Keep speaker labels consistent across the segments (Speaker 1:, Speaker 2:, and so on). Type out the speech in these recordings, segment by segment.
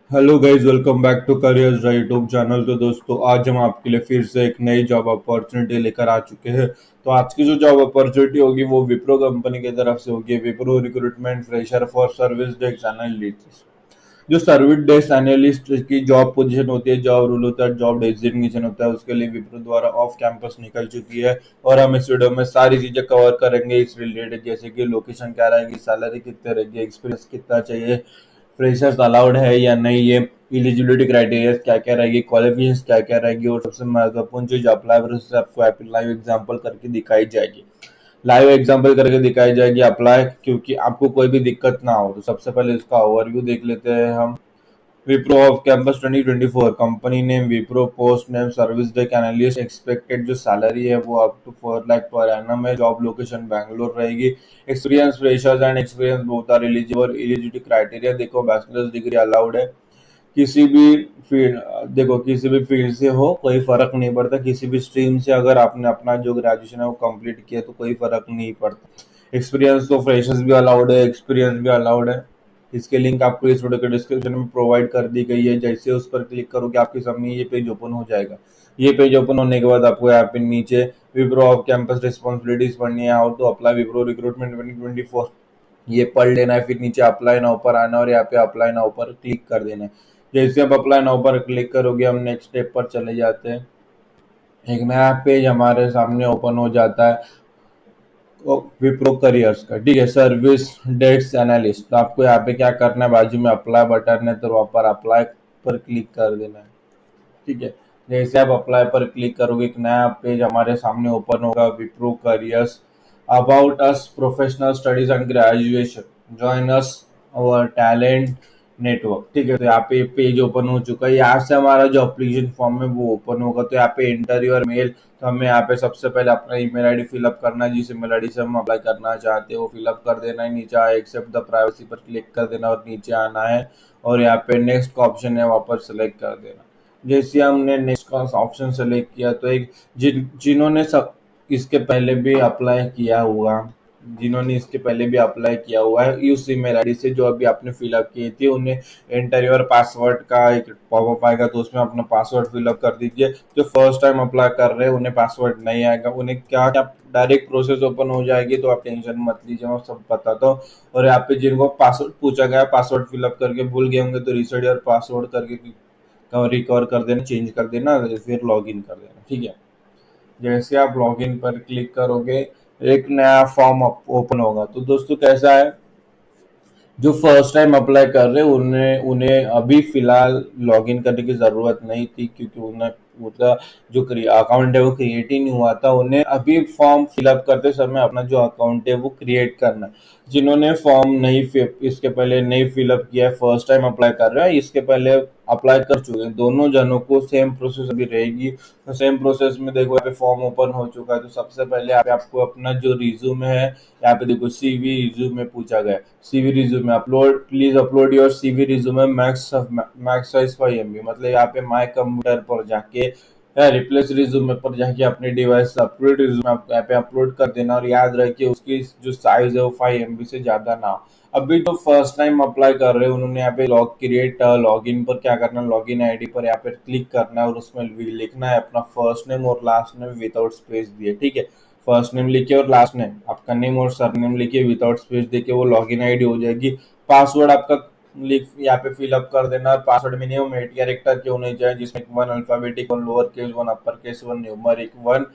Speaker 1: Hello guys, welcome back to careers YouTube channel. तो दोस्तों, आज हम आपके लिए फिर से एक नई जॉब अपॉर्चुनिटी लेकर आ चुके हैं। तो आज की जो जॉब अपॉर्चुनिटी होगी वो विप्रो कंपनी की तरफ से होगी। Wipro recruitment fresher for service desk analyst. जो सर्विस डेस्क एनालिस्ट की जॉब पोजीशन होती है, जॉब रूल होता है, जॉब डेजिग्नेशन होता है, उसके लिए विप्रो द्वारा ऑफ कैंपस निकल चुकी है। और हम इस वीडियो में सारी चीजें कवर करेंगे इस रिलेटेड, जैसे कि लोकेशन क्या रहेगी, सैलरी कितने रहेगी, एक्सपीरियंस कितना चाहिए, फ्रेशर्स अलाउड है या नहीं, ये एलिजिबिलिटी क्राइटेरिया क्या क्या रहेगी, क्वालिफिकेशंस क्या क्या रहेगी, और सबसे महत्वपूर्ण चीज अप्लाई प्रोसेस आपको लाइव एग्जांपल करके दिखाई जाएगी। लाइव एग्जांपल करके दिखाई जाएगी अप्लाई, क्योंकि आपको कोई भी दिक्कत ना हो। तो सबसे पहले इसका ओवरव्यू देख लेते हैं हम। Wipro off campus 2024 company name Wipro, post name service desk analyst, expected जो सैलरी है वो up to 4 lakh per annum है। जॉब लोकेशन बैंगलोर रहेगी। Experience freshers and experience both are eligible. Eligibility criteria देखो, बैचलर्स डिग्री अलाउड है। किसी भी फील्ड, देखो किसी भी फील्ड से हो कोई फर्क नहीं पड़ता। किसी भी स्ट्रीम से अगर आपने अपना जो ग्रेजुएशन है वो कंप्लीट किया तो कोई फर्क नहीं पड़ता। एक्सपीरियंस तो फ्रेशर्स भी अलाउड है, एक्सपीरियंस भी अलाउड है। इसके लिंक आपको इस वीडियो के डिस्क्रिप्शन में प्रोवाइड कर दी गई है। जैसे उस पर क्लिक करोगे आपके सामने ये पेज ओपन हो जाएगा। ये पेज ओपन होने के बाद आपको यहाँ पे नीचे विप्रो ऑफ कैंपस रिस्पॉन्सिबिलिटीज पढ़नी है। How to apply Wipro recruitment 2024 ये पढ़ लेना है। फिर नीचे अप्लाई नाउ पर आना और यहाँ पे अप्लाई नाउ पर क्लिक कर देना है। जैसे आप अप्लाई नाउ पर क्लिक करोगे हम नेक्स्ट स्टेप पर चले जाते हैं। एक नया पेज हमारे सामने ओपन हो जाता है विप्रो करियर्स का। ठीक है, सर्विस डेस्क एनालिस्ट। तो आपको यहाँ पे क्या करना है, बाजू में अप्लाई बटन है तो वहाँ पर अप्लाई पर क्लिक कर देना है। ठीक है, जैसे आप अप्लाई पर क्लिक करोगे एक नया पेज हमारे सामने ओपन होगा। Wipro careers, about us, professional studies and graduation, join us our talent network. ठीक है, तो यहाँ पे पेज ओपन हो चुका है। यहाँ से हमारा जो एप्लीकेशन फॉर्म है वो ओपन होगा। तो यहाँ पे एंटर योर मेल, तो हमें यहाँ पे सबसे पहले अपना ईमेल आईडी फिलअप करना है। जिस ईमेल आईडी से हम अप्लाई करना चाहते हैं वो फिलअप कर देना है। नीचे एक्सेप्ट द प्राइवेसी पर क्लिक कर देना और नीचे आना है। और यहाँ पे नेक्स्ट का ऑप्शन है, वहाँ पर सेलेक्ट कर देना। जैसे हमने नेक्स्ट का ऑप्शन सेलेक्ट किया तो एक जिन्होंने सब इसके पहले भी अप्लाई किया हुआ, जिन्होंने इसके पहले भी अप्लाई किया हुआ है उस ईमेल आईडी से जो अभी आपने फिलअप की थी, उन्हें एंटर योर पासवर्ड का एक पॉपअप आएगा। तो उसमें अपना पासवर्ड फिलअप कर दीजिए। जो फर्स्ट टाइम अप्लाई कर रहे हैं उन्हें पासवर्ड नहीं आएगा। उन्हें क्या क्या डायरेक्ट प्रोसेस ओपन हो जाएगी, तो आप टेंशन मत लीजिए, मैं सब बताता हूँ। और यहाँ पे जिनको पासवर्ड पूछा गया, पासवर्ड फिलअप करके भूल गए होंगे तो रिसेट योर पासवर्ड करके रिकवर कर देना, चेंज कर देना, फिर लॉग इन कर देना। ठीक है, जैसे आप लॉग इन पर क्लिक करोगे एक नया फॉर्म ओपन होगा। तो दोस्तों कैसा है, जो फर्स्ट टाइम अप्लाई कर रहे हैं उन्हें उन्हें अभी फिलहाल लॉगिन करने की ज़रूरत नहीं थी, क्योंकि उन्हें उनका जो अकाउंट है वो क्रिएट ही नहीं हुआ था। उन्हें अभी फॉर्म फिलअप करते समय अपना जो अकाउंट है वो क्रिएट करना है। जिन्होंने फॉर्म नहीं इसके पहले नहीं फिलअप किया है, फर्स्ट टाइम अप्लाई कर रहे हैं, इसके पहले अप्लाई कर चुके हैं, दोनों जनों को सेम प्रोसेस अभी रहेगी। तो सेम प्रोसेस में देखो, यहाँ पे फॉर्म ओपन हो चुका है। तो सबसे पहले यहाँ पे आपको अपना जो रिज्यूमे है, यहाँ पे देखो सीवी रिज्यूमे पूछा गया है। CV resume upload, please upload your CV resume max size 5 MB। मतलब यहाँ पे माई कंप्यूटर पर जाके या रिप्लेस रिज्यूमे पर जाके अपने डिवाइस से अपलोड रिज्यूमे यहाँ पे अपलोड कर देना। और याद रखिए उसकी जो साइज है वो 5 MB से ज्यादा ना हो। अभी तो फर्स्ट टाइम अप्लाई कर रहे हैं उन्होंने यहाँ पे लॉग इन पर क्या करना है, लॉग इन आई डी पर यहाँ पे क्लिक करना है और उसमें लिखना है अपना फर्स्ट नेम और लास्ट नेम विदाउट स्पेस दिए। ठीक है, फर्स्ट नेम लिखिए और लास्ट नेम आपका नेम और सरनेम लिखिए विदाउट स्पेस देखिए, वो लॉगिन आईडी हो जाएगी। पासवर्ड आपका लिख यहाँ पे फिलअप कर देना। पासवर्ड मिनिमम 8 कैरेक्टर के होने चाहिए, जिसमें 1 alphabetic, 1 lower case, 1 upper case, 1 numeric, 1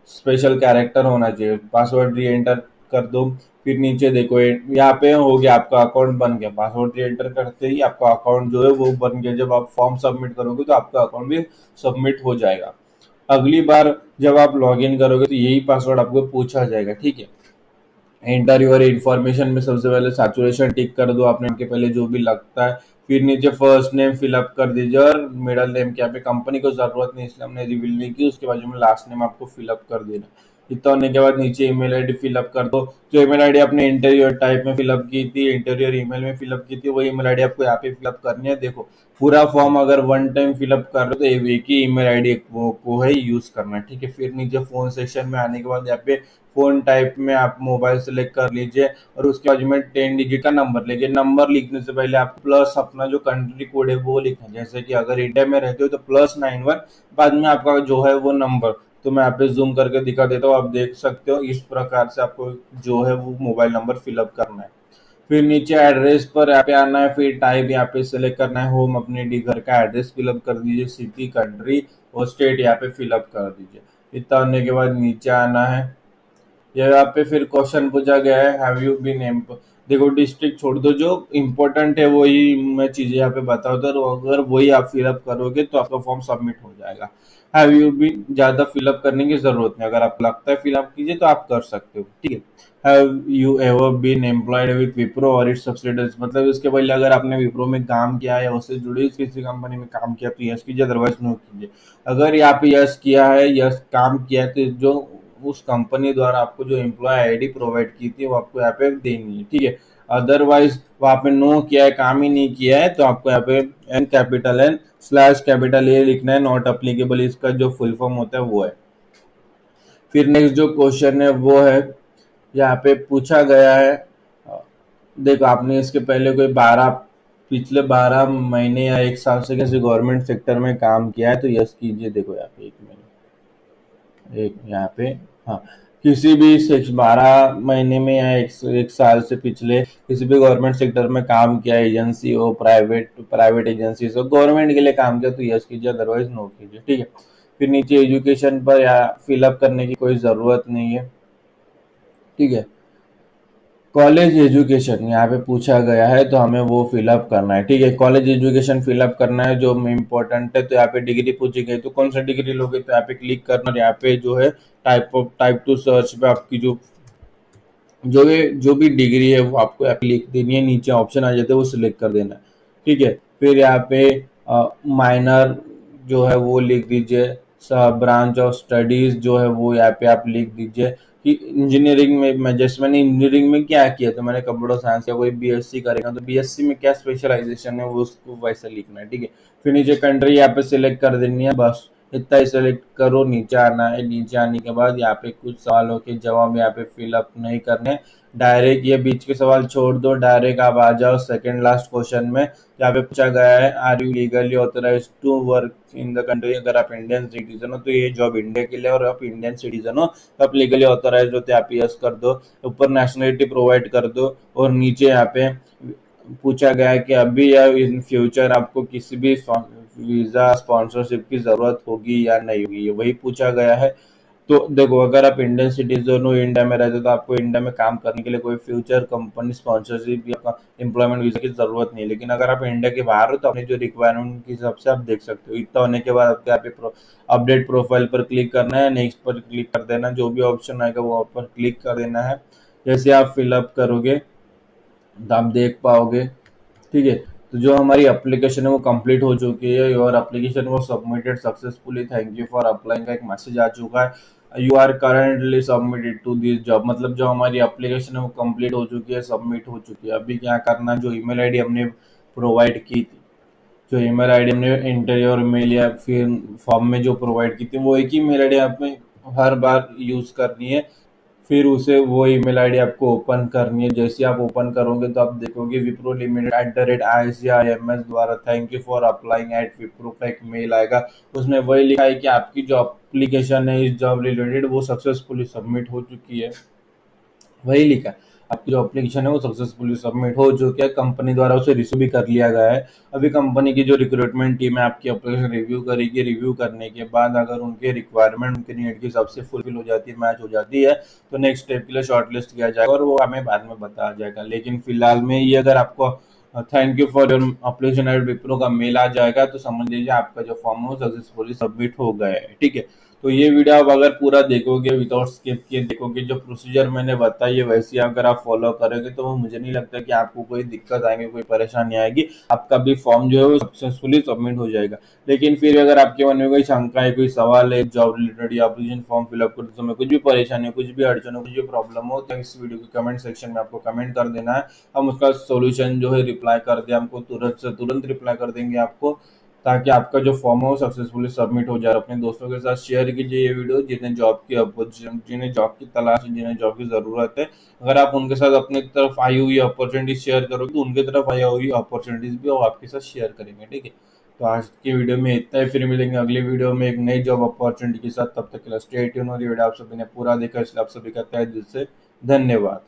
Speaker 1: special character होना चाहिए। पासवर्ड री एंटर कर दो। फिर नीचे देखो यहाँ पे हो गया, आपका अकाउंट बन गया। पासवर्ड री एंटर करते ही आपका अकाउंट जो है वो बन गया। जब आप फॉर्म सबमिट करोगे तो आपका अकाउंट भी सबमिट हो जाएगा। अगली बार जब आप लॉगिन करोगे तो यही पासवर्ड आपको पूछा जाएगा। ठीक है, एंटर योर इन्फॉर्मेशन में सबसे पहले सैचुरेशन टिक कर दो आपने के पहले जो भी लगता है। फिर नीचे फर्स्ट नेम फिलअप कर दीजिए और मिडल नेम, क्या पे कंपनी को जरूरत नहीं इसलिए हमने रिवील नहीं की, उसके बाजू में लास्ट नेम आपको फिलअप कर देना। इतना होने के बाद नीचे ईमेल आईडी फिलअप कर दो। जो ईमेल आईडी आपने इंटीरियर टाइप में फिलअप की थी, इंटीरियर ईमेल में फिलअप की थी, वही ईमेल आईडी आपको यहाँ पे फिलअप करनी है। देखो, पूरा फॉर्म अगर वन टाइम फिलअप कर रहे हो तो एक ही ईमेल आईडी को है यूज करना है, ठीक है। फिर नीचे फोन सेक्शन में आने के बाद यहाँ पे फोन टाइप में आप मोबाइल सेलेक्ट कर लीजिए, और उसके बाद में 10 डिजिट का नंबर लेके, नंबर लिखने से पहले आप प्लस अपना जो कंट्री कोड है वो लिखना है। जैसे कि अगर इंडिया में रहते हो तो +91, बाद में आपका जो है वो नंबर। तो मैं यहाँ पे जूम करके दिखा देता हूँ, आप देख सकते हो। इस प्रकार से आपको जो है वो मोबाइल नंबर फिलअप करना है। फिर नीचे एड्रेस पर यहाँ पे आना है, फिर टाइप यहाँ पे सेलेक्ट करना है होम, अपने घर का एड्रेस फिलअप कर दीजिए, सिटी, कंट्री और स्टेट यहाँ पे फिलअप कर दीजिए। इतना होने के बाद नीचे आना है। यहाँ पे फिर क्वेश्चन पूछा गया है, हैव यू बीन देखो, डिस्ट्रिक्ट छोड़ दो, जो इम्पोर्टेंट है वही मैं चीजें यहाँ पे बताता हूँ, तो अगर वही आप फिलअप करोगे तो आपका फॉर्म सबमिट हो जाएगा। हैव यू बीन ज्यादा फिलअप करने की जरूरत नहीं, अगर आपको लगता है फिलअप कीजिए तो आप कर सकते हो, ठीक है। Have you ever been employed with Wipro और इट्स सब्सिडीज, मतलब इसके पहले अगर आपने विप्रो में काम किया है या उससे जुड़ी किसी कंपनी में काम किया तो यस कीजिए, अदरवाइज नो कीजिए। अगर यहाँ पे यस किया है, यस काम किया है, तो जो उस कंपनी द्वारा आपको जो एम्प्लॉय आईडी प्रोवाइड की थी वो आपको यहाँ पे देनी है, ठीक है। अदरवाइज वहाँ पे नो किया है, काम ही नहीं किया है, तो आपको यहाँ पे N, कैपिटल N/कैपिटल A लिखना है, नॉट अप्लीकेबल, इसका जो फुल फॉर्म होता है वो है। फिर नेक्स्ट जो क्वेश्चन है वो है, यहाँ पे पूछा गया है, देखो आपने इसके पहले कोई 12 महीने या 1 साल से किसी गवर्नमेंट सेक्टर में काम किया है तो यस कीजिए। देखो यहाँ पे 1 महीने, एक यहाँ पे, हाँ, किसी भी 12 महीने में या एक साल से पिछले किसी भी गवर्नमेंट सेक्टर में काम किया, एजेंसी हो, प्राइवेट प्राइवेट एजेंसी हो, गवर्नमेंट के लिए काम किया तो यस कीजिए, अदरवाइज नो कीजिए, ठीक है। फिर नीचे एजुकेशन पर या फिलअप करने की कोई ज़रूरत नहीं है, ठीक है। कॉलेज एजुकेशन यहाँ पे पूछा गया है तो हमें वो फिलअप करना है, ठीक है। कॉलेज एजुकेशन फिलअप करना है जो इम्पोर्टेंट है, तो यहाँ पे डिग्री पूछी गई तो कौन सा डिग्री लोगे, तो यहाँ पे क्लिक करना, और यहाँ पे जो है टाइप टू सर्च पे आपकी जो भी डिग्री है वो आपको यहाँ पे लिख देनी है, नीचे ऑप्शन आ जाते हैं वो सिलेक्ट कर देना है, ठीक है। फिर यहाँ पे माइनर जो है वो लिख दीजिए, ब्रांच ऑफ स्टडीज जो है वो यहाँ पे आप लिख दीजिए कि इंजीनियरिंग में, मैं जैसे मैंने इंजीनियरिंग में क्या किया, तो मैंने कंप्यूटर साइंस या कोई बीएससी करेगा तो बीएससी में क्या स्पेशलाइजेशन है वो उसको वैसे लिखना है, ठीक है। फिर नीचे कंट्री यहाँ पे सिलेक्ट कर देनी है, बस इतना ही सेलेक्ट करो, नीचे आना है। नीचे आने के बाद यहाँ पे कुछ सवालों के जवाब यहाँ पे फिलअप नहीं करने, डायरेक्ट ये बीच के सवाल छोड़ दो, डायरेक्ट आप आ जाओ सेकंड लास्ट क्वेश्चन में। यहाँ पे पूछा गया है, are you legally authorise to work in the country, अगर आप इंडियन सिटीजन हो तो ये जॉब इंडिया के लिए, और आप इंडियन सिटीजन हो तो आप लीगली ऑथराइज होते आप यस कर दो, ऊपर नेशनलिटी प्रोवाइड कर दो, और नीचे यहाँ पे पूछा गया है कि अभी या इन फ्यूचर आपको किसी भी वीजा स्पॉन्सरशिप की जरूरत होगी या नहीं होगी, ये वही पूछा गया है। तो देखो, अगर आप इंडियन सिटीजन हो, इंडिया में रहते हो, तो आपको इंडिया में काम करने के लिए कोई फ्यूचर कंपनी स्पॉन्सरशिप या एम्प्लॉयमेंट वीजा की जरूरत नहीं है। लेकिन अगर आप इंडिया के बाहर हो तो अपनी जो रिक्वायरमेंट के हिसाब से आप देख सकते हो। इतना होने के बाद आपको यहाँ पे अपडेट प्रोफाइल पर क्लिक करना है, नेक्स्ट पर क्लिक कर देना, जो भी ऑप्शन आएगा वो पर क्लिक कर देना है। जैसे आप फिलअप करोगे तो आप देख पाओगे, ठीक है। तो जो हमारी एप्लीकेशन है वो कंप्लीट हो चुकी है, और एप्लीकेशन वो submitted successfully, thank you for applying का एक मैसेज आ चुका है, you are currently submitted to this job, मतलब जो हमारी एप्लीकेशन है वो कंप्लीट हो चुकी है, सबमिट हो चुकी है। अभी क्या करना, जो ईमेल आईडी हमने प्रोवाइड की थी, जो ईमेल आईडी हमने इंटरव्यू और मेल या फिर फॉर्म में जो प्रोवाइड की थी, वो एक ही मेल आईडी आपने हर बार यूज करनी है। फिर उसे वो ईमेल आईडी आपको ओपन करनी है। जैसे आप ओपन करोगे तो आप देखोगे विप्रो लिमिटेड @ICIMS द्वारा thank you for applying at Wipro का एक मेल आएगा। उसमें वही लिखा है कि आपकी जो एप्लीकेशन है इस जॉब रिलेटेड वो सक्सेसफुली सबमिट हो चुकी है, वही लिखा है। आपकी जो एप्लीकेशन है वो सक्सेसफुली सबमिट हो चुकी है, कंपनी द्वारा उसे रिसीव भी कर लिया गया है। अभी कंपनी की जो रिक्रूटमेंट टीम है आपकी एप्लीकेशन रिव्यू करेगी, रिव्यू करने के बाद अगर उनके रिक्वायरमेंट उनके नीड के हिसाब से फुलफिल हो जाती है, मैच हो जाती है, तो नेक्स्ट स्टेप के लिए शॉर्टलिस्ट किया जाएगा और वो हमें बाद में बताया जाएगा। लेकिन फिलहाल में ये, अगर आपको thank you for your application at Wipro का मेल आ जाएगा तो समझ लीजिए आपका जो फॉर्म है वो सक्सेसफुली सबमिट हो गया है, ठीक है। तो ये वीडियो आप अगर पूरा देखोगे विदाउट स्किप किए देखोगे, जो प्रोसीजर मैंने बताई है वैसे अगर आप फॉलो करोगे तो मुझे नहीं लगता कि आपको कोई दिक्कत आएगी, कोई परेशानी आएगी। आपका भी फॉर्म जो है वो सक्सेसफुली सबमिट हो जाएगा। लेकिन फिर अगर आपके मन में कोई शंका है, कोई सवाल है जॉब रिलेटेड या एप्लीकेशन फॉर्म फिलअप करते समय कुछ भी परेशानी हो, कुछ भी अड़चन हो, कुछ भी प्रॉब्लम हो, तो इस वीडियो के कमेंट सेक्शन में आपको कमेंट कर देना है। हम उसका सॉल्यूशन जो है रिप्लाई कर दे, हमको तुरंत से तुरंत रिप्लाई कर देंगे आपको, ताकि आपका जो फॉर्म है वो सक्सेसफुली सबमिट हो जाए। अपने दोस्तों के साथ शेयर कीजिए ये वीडियो, जिन्हें जॉब की अपोजिशन, जिन्हें जॉब की तलाश है, जिन्हें जॉब की ज़रूरत है। अगर आप उनके साथ अपनी तरफ आई हुई अपॉर्चुनिटीज शेयर करोगे तो उनकी तरफ आई हुई अपॉर्चुनिटीज भी वो आपके साथ शेयर करेंगे, ठीक है। तो आज की वीडियो में इतना ही, फिर मिलेंगे अगली वीडियो में एक नई जॉब अपॉर्चुनिटी के साथ। तब तक के लिए स्टे ट्यून। और ये वीडियो आप सभी ने पूरा देखा इसलिए आप सभी का तहे दिल से धन्यवाद।